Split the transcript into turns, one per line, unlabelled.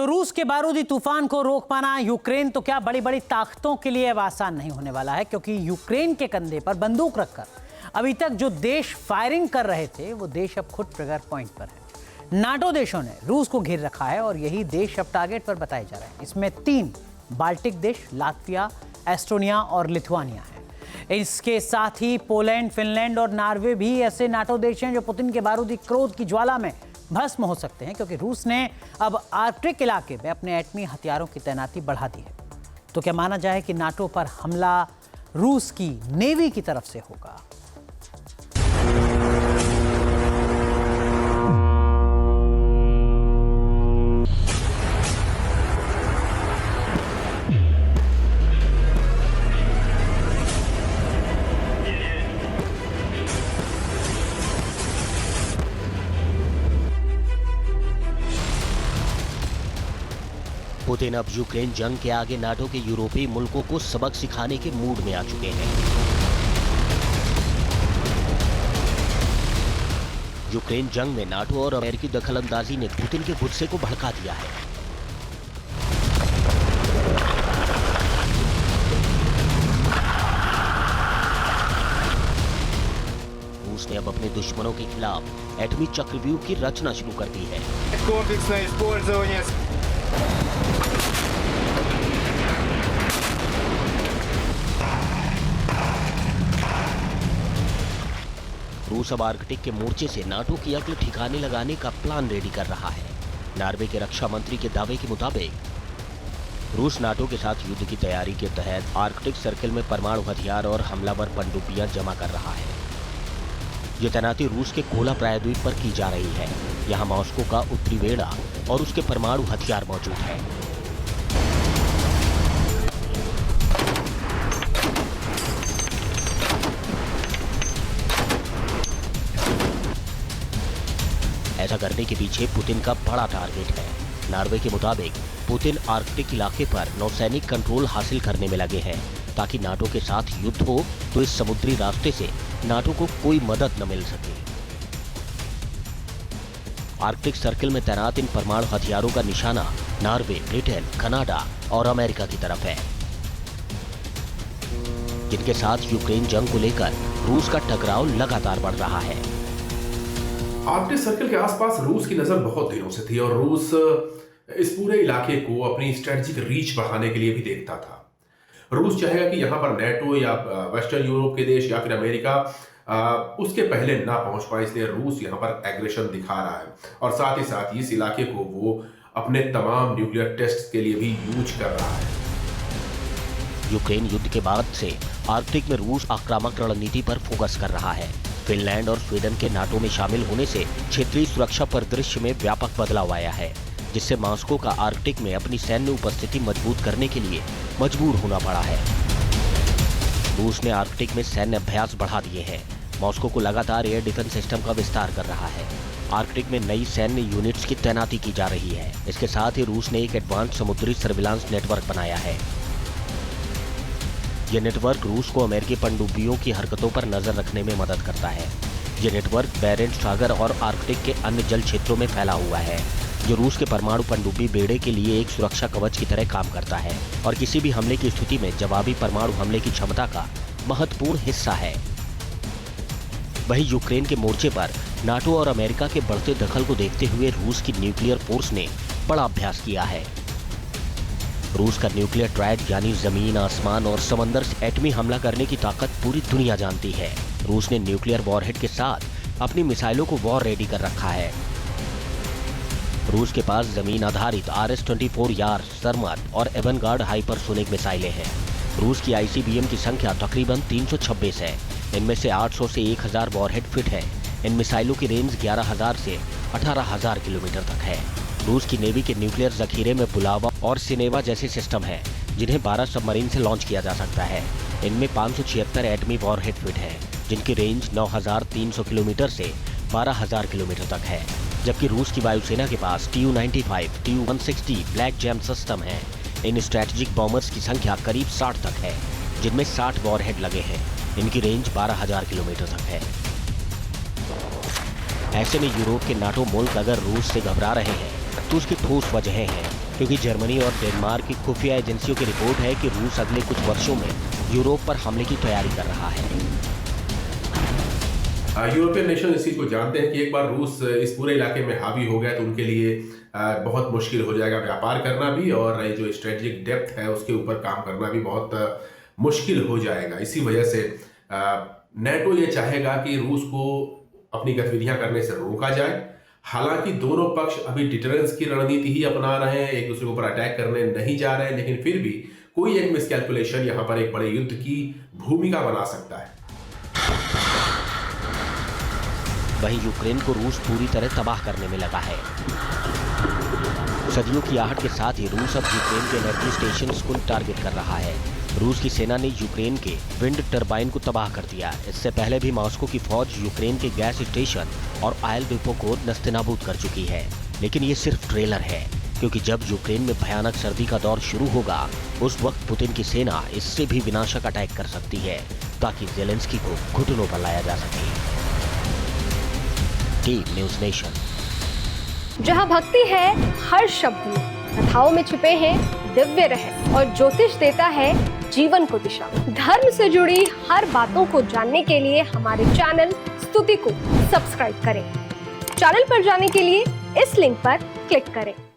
तो रूस के बारूदी तूफान को रोक पाना यूक्रेन तो क्या बड़ी बड़ी ताकतों के लिए अब आसान नहीं होने वाला है, क्योंकि यूक्रेन के कंधे पर बंदूक रखकर अभी तक जो देश फायरिंग कर रहे थे वो देश अब खुद ट्रिगर पॉइंट पर है। नाटो देशों ने रूस को घेर रखा है और यही देश अब टारगेट पर बताए जा रहे हैं। इसमें 3 बाल्टिक देश लात्विया, एस्टोनिया और लिथुआनिया है। इसके साथ ही पोलैंड, फिनलैंड और नॉर्वे भी ऐसे नाटो देश हैं जो पुतिन के बारूदी क्रोध की ज्वाला में भस्म हो सकते हैं, क्योंकि रूस ने अब आर्कटिक इलाके में अपने एटमी हथियारों की तैनाती बढ़ा दी है। तो क्या माना जाए कि नाटो पर हमला रूस की नेवी की तरफ से होगा?
पुतिन अब यूक्रेन जंग के आगे नाटो के यूरोपीय मुल्कों को सबक सिखाने के मूड में आ चुके हैं। यूक्रेन जंग में नाटो और अमेरिकी दखलंदाजी ने पुतिन के गुस्से को भड़का दिया है। रूस ने अब अपने दुश्मनों के खिलाफ एटमी चक्रव्यूह की रचना शुरू कर दी है। रूस अब आर्कटिक के मोर्चे से नाटो की अगले ठिकाने लगाने का प्लान रेडी कर रहा है। नॉर्वे के रक्षा मंत्री के दावे के मुताबिक रूस नाटो के साथ युद्ध की तैयारी के तहत आर्कटिक सर्किल में परमाणु हथियार और हमलावर पनडुब्बियां जमा कर रहा है। ये तैनाती रूस के कोला प्रायद्वीप पर की जा रही है। यहाँ मॉस्को का उत्तरी बेड़ा और उसके परमाणु हथियार मौजूद है। ऐसा करने के पीछे पुतिन का बड़ा टारगेट है। नॉर्वे के मुताबिक पुतिन आर्कटिक इलाके पर नौसैनिक कंट्रोल हासिल करने में लगे हैं, ताकि नाटो के साथ युद्ध हो तो इस समुद्री रास्ते से नाटो को कोई मदद न मिल सके। आर्कटिक सर्किल में तैनात इन परमाणु हथियारों का निशाना नॉर्वे, ब्रिटेन, कनाडा और अमेरिका की तरफ है, जिनके साथ यूक्रेन जंग को लेकर रूस का टकराव लगातार बढ़ रहा है।
आर्कटिक सर्किल के आसपास रूस की नजर बहुत दिनों से थी और रूस इस पूरे इलाके को अपनी स्ट्रेटेजिक रीच बढ़ाने के लिए भी देखता था। रूस चाहेगा कि यहाँ पर नेटो या वेस्टर्न यूरोप के देश या फिर अमेरिका उसके पहले ना पहुंच पाए, इसलिए रूस यहाँ पर एग्रेशन दिखा रहा है और साथ ही साथ इस इलाके को वो अपने तमाम न्यूक्लियर टेस्ट के लिए भी यूज कर रहा है।
यूक्रेन युद्ध के बाद से आर्कटिक में रूस आक्रामक रणनीति पर फोकस कर रहा है। फिनलैंड और स्वीडन के नाटो में शामिल होने से क्षेत्रीय सुरक्षा परिदृश्य में व्यापक बदलाव आया है, जिससे मॉस्को का आर्कटिक में अपनी सैन्य उपस्थिति मजबूत करने के लिए मजबूर होना पड़ा है। रूस ने आर्कटिक में सैन्य अभ्यास बढ़ा दिए हैं। मॉस्को को लगातार एयर डिफेंस सिस्टम का विस्तार कर रहा है। आर्कटिक में नई सैन्य यूनिट्स की तैनाती की जा रही है। इसके साथ ही रूस ने एक एडवांस समुद्री सर्विलांस नेटवर्क बनाया है। यह नेटवर्क रूस को अमेरिकी पनडुब्बियों की हरकतों पर नजर रखने में मदद करता है। यह नेटवर्क बैरेंट्स सागर और आर्कटिक के अन्य जल क्षेत्रों में फैला हुआ है, जो रूस के परमाणु पनडुब्बी बेड़े के लिए एक सुरक्षा कवच की तरह काम करता है और किसी भी हमले की स्थिति में जवाबी परमाणु हमले की क्षमता का महत्वपूर्ण हिस्सा है। वहीं यूक्रेन के मोर्चे पर नाटो और अमेरिका के बढ़ते दखल को देखते हुए रूस की न्यूक्लियर फोर्स ने बड़ा अभ्यास किया है। रूस का न्यूक्लियर ट्रायड यानी जमीन, आसमान और समंदर से एटमी हमला करने की ताकत पूरी दुनिया जानती है। रूस ने न्यूक्लियर वॉरहेड के साथ अपनी मिसाइलों को वॉर रेडी कर रखा है। रूस के पास जमीन आधारित RS-24 यार, सरमत और एवनगार्ड हाइपरसोनिक मिसाइलें हैं। रूस की ICBM की संख्या तकरीबन 326 है। इनमें से 800 से 1000 वॉरहेड फिट है। इन मिसाइलों की रेंज 11000 से 18000 किलोमीटर तक है। रूस की नेवी के न्यूक्लियर जखीरे में बुलावा और सिनेवा जैसे सिस्टम हैं, जिन्हें 12 सबमरीन से लॉन्च किया जा सकता है। इनमें 576 एटमी वॉरहेड फिट है, जिनकी रेंज 9300 किलोमीटर से 12000 किलोमीटर तक है। जबकि रूस की वायुसेना के पास Tu-95, Tu-160 black jam system है। इन स्ट्रैटेजिक बॉम्बर्स की संख्या करीब 60 तक है, जिनमें 60 वॉरहेड लगे हैं। इनकी रेंज 12000 किलोमीटर तक है। ऐसे में यूरोप के नाटो मुल्क अगर रूस से घबरा रहे हैं तो उसकी ठोस वजहें हैं। क्योंकि जर्मनी और डेनमार्क की खुफिया एजेंसियों की रिपोर्ट है कि रूस अगले कुछ वर्षों में यूरोप पर हमले की तैयारी कर रहा है।
यूरोपियन नेशन इस चीज को जानते हैं कि एक बार रूस इस पूरे इलाके में हावी हो गया तो उनके लिए बहुत मुश्किल हो जाएगा व्यापार करना भी, और ये जो स्ट्रेटेजिक डेप्थ है उसके ऊपर काम करना भी बहुत मुश्किल हो जाएगा। इसी वजह से नेटो ये चाहेगा कि रूस को अपनी गतिविधियां करने से रोका जाए। हालांकि दोनों पक्ष अभी डिटरेंस की रणनीति ही अपना रहे हैं, एक दूसरे के ऊपर अटैक करने नहीं जा रहे हैं, लेकिन फिर भी कोई एक मिसकैलकुलेशन यहां पर एक बड़े युद्ध की भूमिका बना सकता है।
वहीं यूक्रेन को रूस पूरी तरह तबाह करने में लगा है। सदियों की आहट के साथ ही रूस अब यूक्रेन के एनर्जी स्टेशंस को टारगेट कर रहा है। रूस की सेना ने यूक्रेन के विंड टरबाइन को तबाह कर दिया। इससे पहले भी मॉस्को की फौज यूक्रेन के गैस स्टेशन और ऑयल डिपो को नस्तेनाबूद कर चुकी है। लेकिन ये सिर्फ ट्रेलर है, क्योंकि जब यूक्रेन में भयानक सर्दी का दौर शुरू होगा उस वक्त पुतिन की सेना इससे भी विनाशक अटैक कर सकती है, ताकि जेलेंस्की को घुटनों पर लाया जा सके। Team news nation.
जहाँ भक्ति है हर शब्द में, कथाओं में छुपे हैं दिव्य रहस्य और ज्योतिष देता है जीवन को दिशा। धर्म से जुड़ी हर बातों को जानने के लिए हमारे चैनल स्तुति को सब्सक्राइब करें। चैनल पर जाने के लिए इस लिंक पर क्लिक करें।